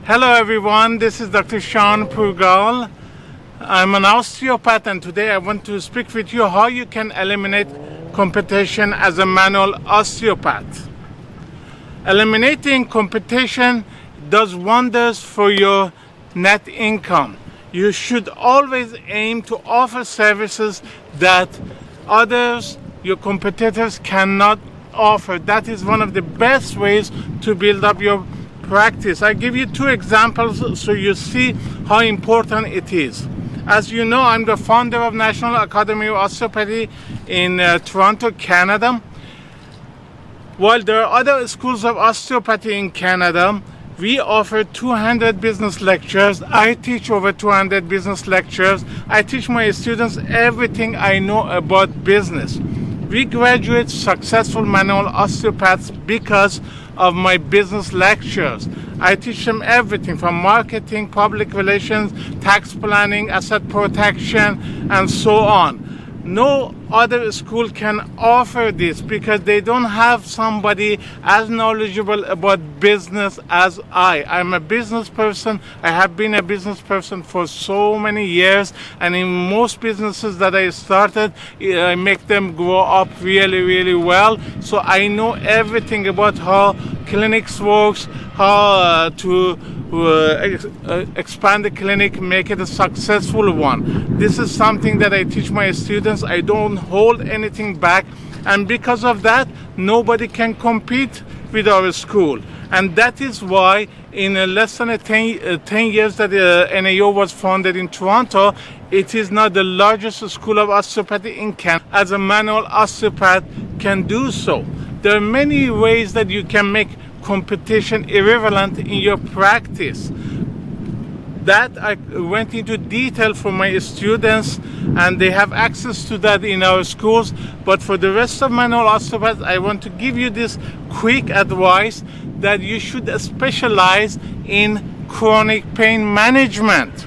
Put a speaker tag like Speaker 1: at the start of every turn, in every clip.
Speaker 1: Hello everyone, this is Dr. Shawn Pourgol. I'm an osteopath and today I want to speak with you how you can eliminate competition as a manual osteopath. Eliminating competition does wonders for your net income. You should always aim to offer services that others, your competitors, cannot offer. That is one of the best ways to build up your practice. I give you two examples so you see how important it is. As you know, I'm the founder of National Academy of Osteopathy in Toronto, Canada. While there are other schools of osteopathy in Canada, we offer 200 business lectures. I teach over 200 business lectures. I teach my students everything I know about business. We graduate successful manual osteopaths because of my business lectures. I teach them everything from marketing, public relations, tax planning, asset protection, and so on. No other school can offer this because they don't have somebody as knowledgeable about business as I. I'm a business person. I have been a business person for so many years, and in most businesses that I started, I make them grow up really, really well. So I know everything about how clinics works, how to expand the clinic, make it a successful one. This is something that I teach my students. I don't hold anything back, and because of that, nobody can compete with our school. And that is why in less than 10 years that NAO was founded in Toronto, it is now the largest school of osteopathy in Canada. As a manual osteopath can do so. There are many ways that you can make competition irrelevant in your practice. That I went into detail for my students, and they have access to that in our schools. But for the rest of manual osteopaths, I want to give you this quick advice that you should specialize in chronic pain management.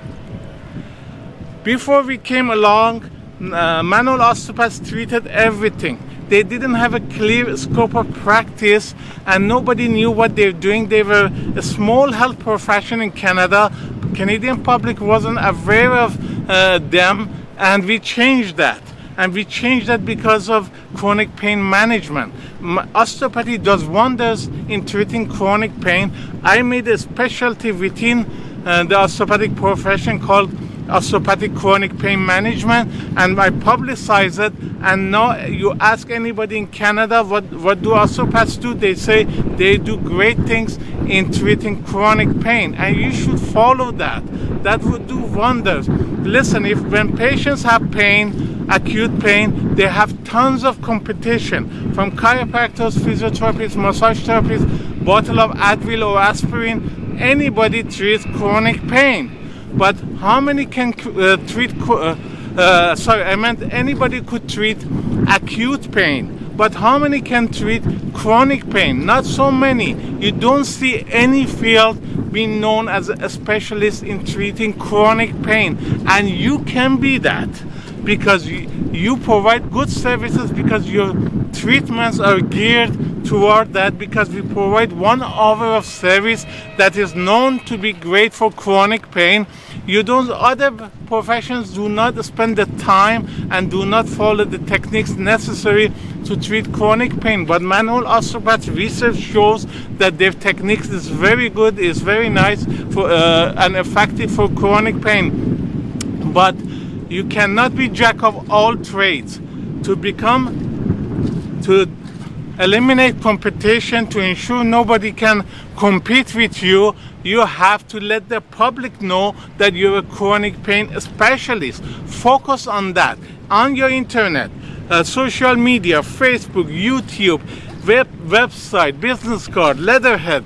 Speaker 1: Before we came along, manual osteopaths treated everything. They didn't have a clear scope of practice, and nobody knew what they were doing. They were a small health profession in Canada. Canadian public wasn't aware of them, and we changed that. And we changed that because of chronic pain management. Osteopathy does wonders in treating chronic pain. I made a specialty within the osteopathic profession called osteopathic chronic pain management, and I publicize it. And now you ask anybody in Canada what do osteopaths do, they say they do great things in treating chronic pain, and you should follow that. That would do wonders. Listen, when patients have pain, acute pain, they have tons of competition from chiropractors, physiotherapists, massage therapists, bottle of Advil or aspirin. Anybody treats chronic pain. But how many can anybody could treat acute pain, but how many can treat chronic pain? Not so many. You don't see any field being known as a specialist in treating chronic pain, and you can be that because you provide good services, because your treatments are geared toward that, because we provide one hour of service that is known to be great for chronic pain. Other professions do not spend the time and do not follow the techniques necessary to treat chronic pain. But manual osteopath research shows that their techniques is very good, is very nice for and effective for chronic pain. But you cannot be jack of all trades. To eliminate competition, to ensure nobody can compete with you, you have to let the public know that you're a chronic pain specialist. Focus on that. On your internet, social media, Facebook, YouTube, website, business card, letterhead,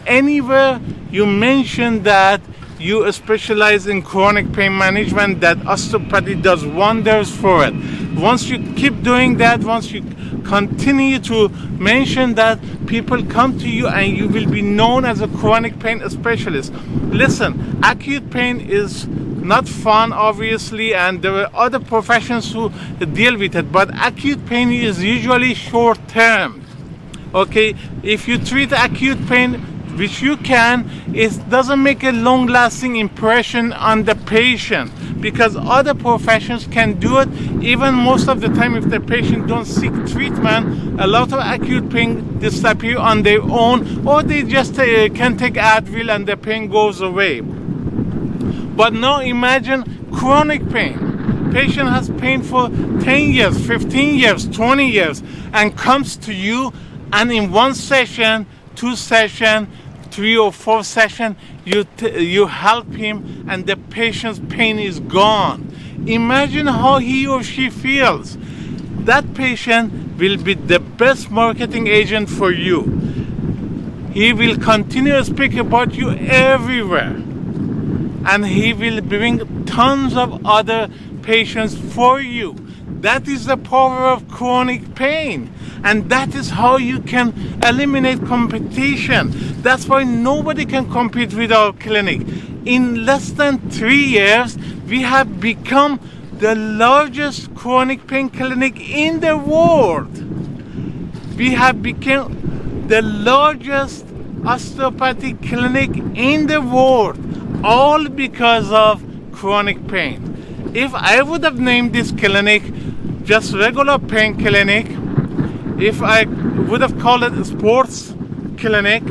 Speaker 1: anywhere you mention that you specialize in chronic pain management, that osteopathy does wonders for it. Once you keep doing that, once you continue to mention that, people come to you and you will be known as a chronic pain specialist. Listen, acute pain is not fun, obviously, and there are other professions who deal with it, but acute pain is usually short term. Okay, if you treat acute pain which you can, it doesn't make a long-lasting impression on the patient, because other professions can do it. Even most of the time, if the patient don't seek treatment, a lot of acute pain disappear on their own, or they just can take Advil and the pain goes away. But now imagine chronic pain. Patient has pain for 10 years, 15 years, 20 years, and comes to you, and in one session, 2 sessions, 3 or 4 sessions, you help him, and the patient's pain is gone. Imagine how he or she feels. That patient will be the best marketing agent for you. He will continue to speak about you everywhere, and he will bring tons of other patients for you. That is the power of chronic pain, and that is how you can eliminate competition. That's why nobody can compete with our clinic. In less than 3 years, we have become the largest chronic pain clinic in the world. We have become the largest osteopathic clinic in the world, all because of chronic pain. If I would have named this clinic just regular pain clinic, if I would have called it a sports clinic,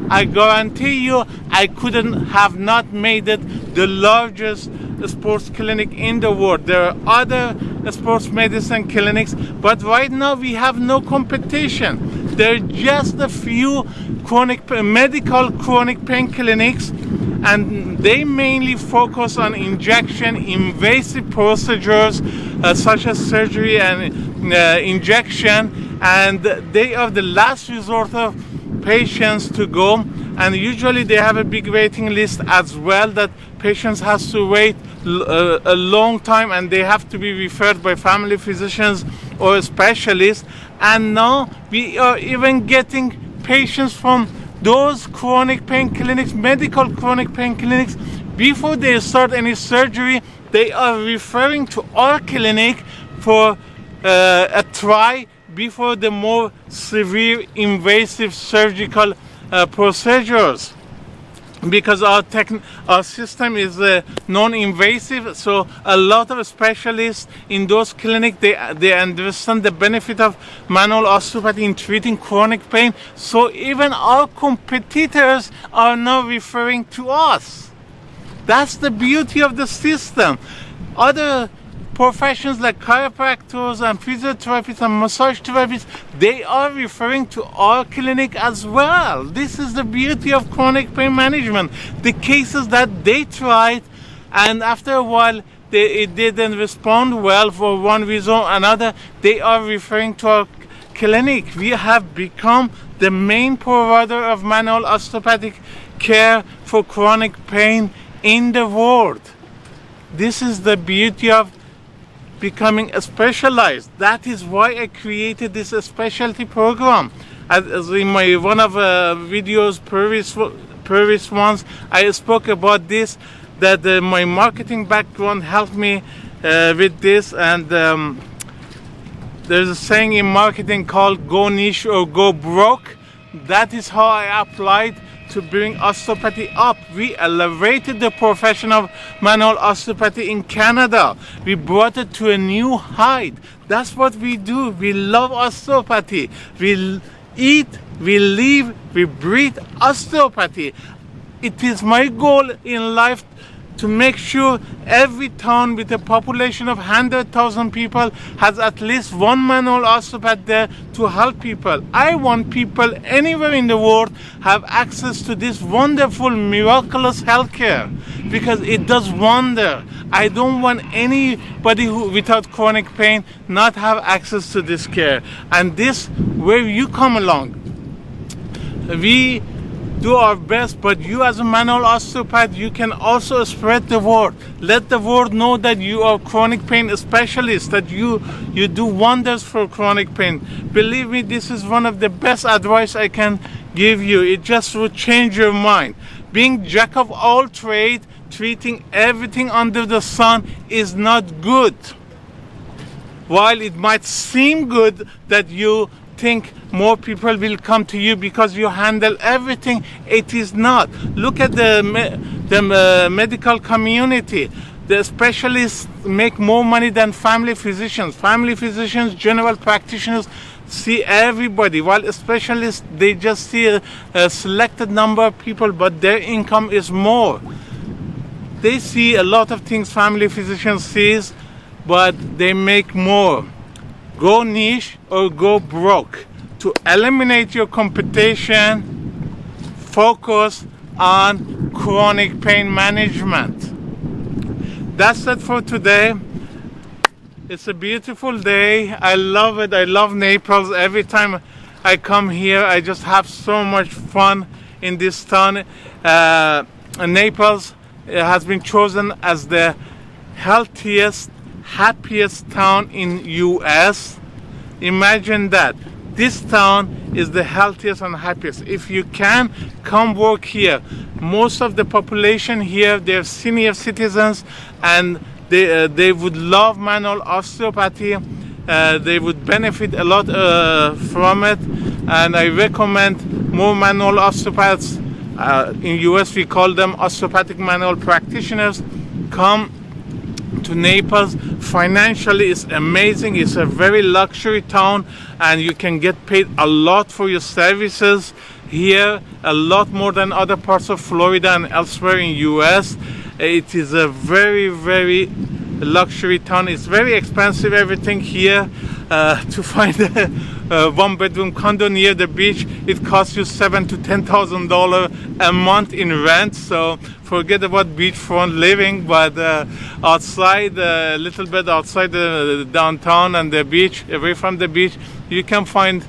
Speaker 1: I guarantee you I couldn't have not made it the largest sports clinic in the world. There are other sports medicine clinics, but right now we have no competition. There are just a few medical chronic pain clinics, and they mainly focus on injection, invasive procedures such as surgery and injection, and they are the last resort of patients to go, and usually they have a big waiting list as well, that patients has to wait a long time, and they have to be referred by family physicians or specialists. And now we are even getting patients from those chronic pain clinics, medical chronic pain clinics, before they start any surgery, they are referring to our clinic for a try before the more severe invasive surgical procedures. Because our system is non-invasive, so a lot of specialists in those clinics, they understand the benefit of manual osteopathy in treating chronic pain. So even our competitors are now referring to us. That's the beauty of the system. Other professions like chiropractors and physiotherapists and massage therapists, they are referring to our clinic as well. This is the beauty of chronic pain management. The cases that they tried, and after a while it didn't respond well for one reason or another, they are referring to our clinic. We have become the main provider of manual osteopathic care for chronic pain in the world. This is the beauty of becoming specialized. That is why I created this specialty program. As in my one of videos, previous ones, I spoke about this, that my marketing background helped me with this, and there's a saying in marketing called go niche or go broke. That is how I applied to bring osteopathy up. We elevated the profession of manual osteopathy in Canada. We brought it to a new height. That's what we do. We love osteopathy. We eat, we live, we breathe osteopathy. It is my goal in life to make sure every town with a population of 100,000 people has at least one manual osteopath there to help people. I want people anywhere in the world have access to this wonderful, miraculous healthcare, because it does wonder. I don't want anybody who without chronic pain not have access to this care. And this, where you come along, we do our best, but you as a manual osteopath, you can also spread the word. Let the world know that you are chronic pain specialist, that you do wonders for chronic pain. Believe me, this is one of the best advice I can give you. It just will change your mind. Being jack of all trades, treating everything under the sun is not good. While it might seem good that you think more people will come to you because you handle everything. It is not. Look at the medical community. The specialists make more money than family physicians. Family physicians, general practitioners see everybody, while specialists, they just see a selected number of people, but their income is more. They see a lot of things family physicians sees, but they make more. Go niche or go broke. To eliminate your competition, focus on chronic pain management. That's it for today. It's a beautiful day. I love it. I love Naples. Every time I come here, I just have so much fun in this town. Naples has been chosen as the healthiest, happiest town in US. Imagine that. This town is the healthiest and happiest. If you can, come work here. Most of the population here, they're senior citizens, and they would love manual osteopathy. They would benefit a lot from it, and I recommend more manual osteopaths. In US we call them osteopathic manual practitioners. Come to Naples. Financially it's amazing. It's a very luxury town, and you can get paid a lot for your services here, a lot more than other parts of Florida and elsewhere in US. It is a very, very luxury town. It's very expensive, everything here. To find a one-bedroom condo near the beach, it costs you $7,000 to $10,000 a month in rent. So forget about beachfront living, but outside, a little bit outside the downtown and the beach, away from the beach, you can find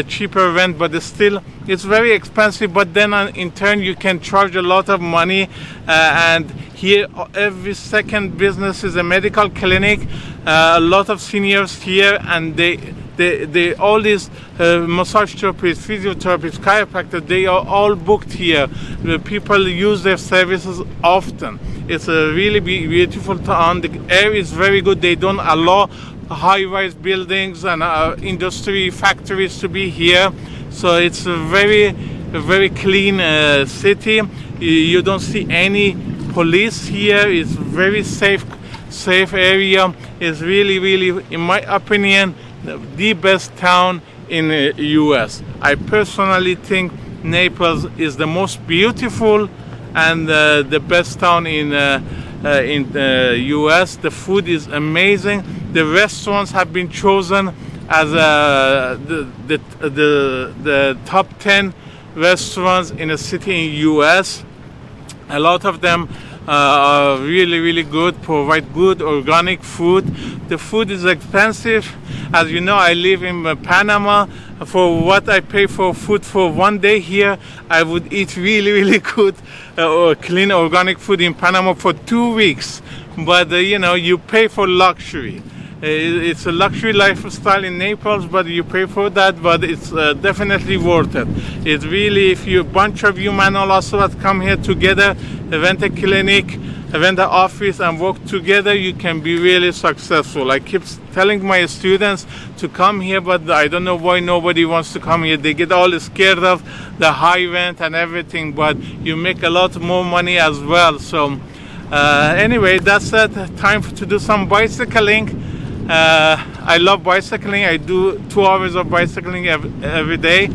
Speaker 1: cheaper rent, but it's very expensive. But then in turn you can charge a lot of money, and here every second business is a medical clinic. A lot of seniors here, and they all these massage therapists, physiotherapists, chiropractors, they are all booked here. The people use their services often. It's a really beautiful town. The air is very good. They don't allow high-rise buildings and industry factories to be here, so it's a very clean city. You don't see any police here. It's very safe area. It's really, in my opinion, the best town in the US. I personally think Naples is the most beautiful and the best town in the US. The food is amazing. The restaurants have been chosen as the top 10 restaurants in a city in US. A lot of them are really good, provide good organic food. The food is expensive. As you know, I live in Panama. For what I pay for food for one day here, I would eat really good clean organic food in Panama for 2 weeks. But you pay for luxury. It's a luxury lifestyle in Naples, but you pay for that, but it's definitely worth it. It's really, if you bunch of you manual osteopaths come here together, rent a clinic, rent an office, and work together, you can be really successful. I keep telling my students to come here, but I don't know why nobody wants to come here. They get all scared of the high rent and everything, but you make a lot more money as well. So anyway, that's it. Time to do some bicycling. I love bicycling. I do 2 hours of bicycling every day.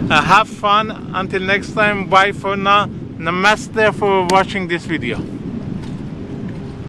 Speaker 1: Have fun. Until next time, bye for now. Namaste for watching this video.